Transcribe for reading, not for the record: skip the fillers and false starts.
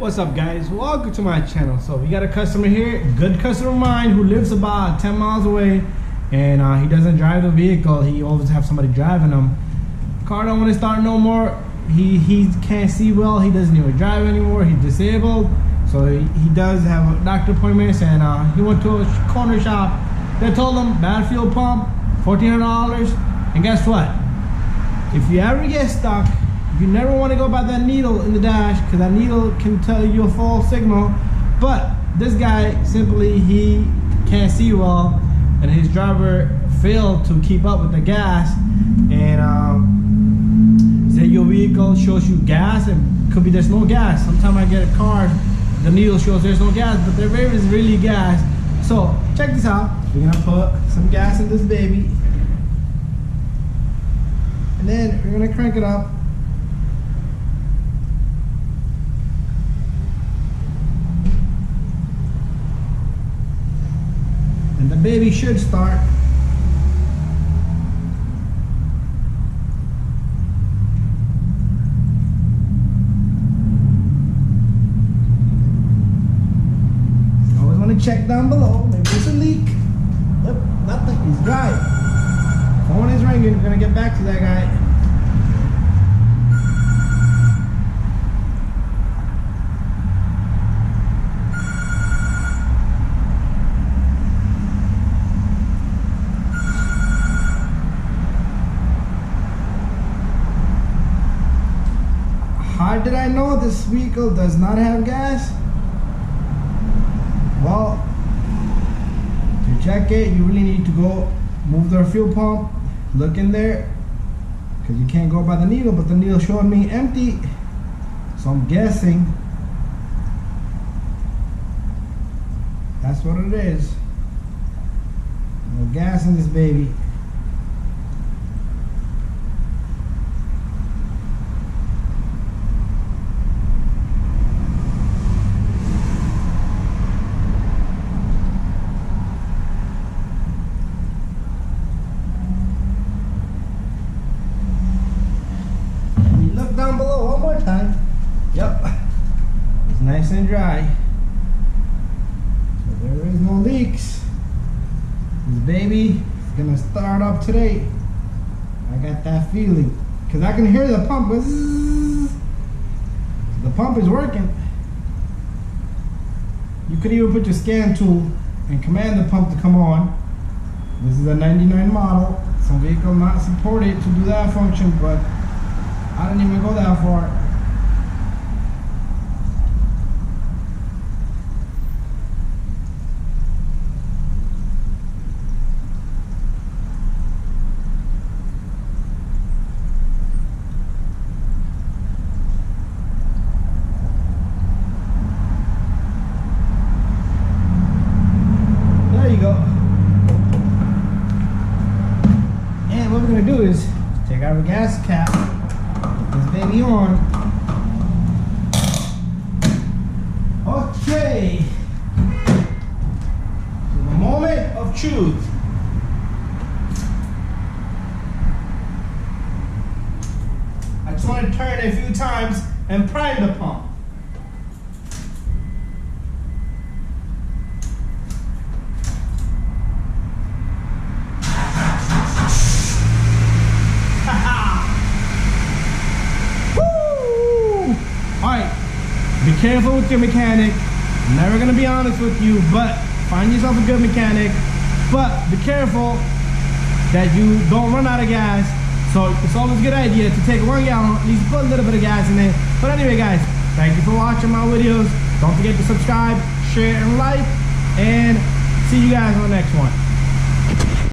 What's up, guys? Welcome to my channel. So we got a customer here, good customer of mine, who lives about 10 miles away, and he doesn't drive the vehicle. He always have somebody driving him. Car don't want to start no more. He can't see well. He doesn't even drive anymore. He's disabled. So he does have a doctor appointments, and he went to a corner shop. They told him bad fuel pump, $1,400. And guess what? If you ever get stuck, you never want to go by that needle in the dash, because that needle can tell you a false signal. But this guy, simply, he can't see well, and his driver failed to keep up with the gas, and say your vehicle shows you gas, and could be there's no gas. Sometimes I get a car, the needle shows there's no gas, but there is really gas. So check this out. We're gonna put some gas in this baby, and then we're gonna crank it up. And the baby should start. You always want to check down below. Maybe it's a leak. Yep, nothing. He's dry. Phone is ringing. We're gonna get back to that guy. How did I know this vehicle does not have gas? Well, to check it, you really need to go move the fuel pump, look in there, because you can't go by the needle, but the needle showed me empty, so I'm guessing that's what it is. No gas in this baby. Down below one more time. Yep, it's nice and dry, so there is no leaks. This baby is gonna start up today. I got that feeling, because I can hear the pump. The pump is working. You could even put your scan tool and command the pump to come on. This is a 99 model. Some vehicles not supported to do that function, but I didn't even go that far. There you go. And what we're gonna do is take our gas cap, this baby on. Okay, so the moment of truth. I just want to turn it a few times and prime the pump. Be careful with your mechanic. I'm never gonna be honest with you, but find yourself a good mechanic. But be careful that you don't run out of gas. So it's always a good idea to take 1 gallon, at least put a little bit of gas in it. But anyway, guys, thank you for watching my videos. Don't forget to subscribe, share, and like. And see you guys on the next one.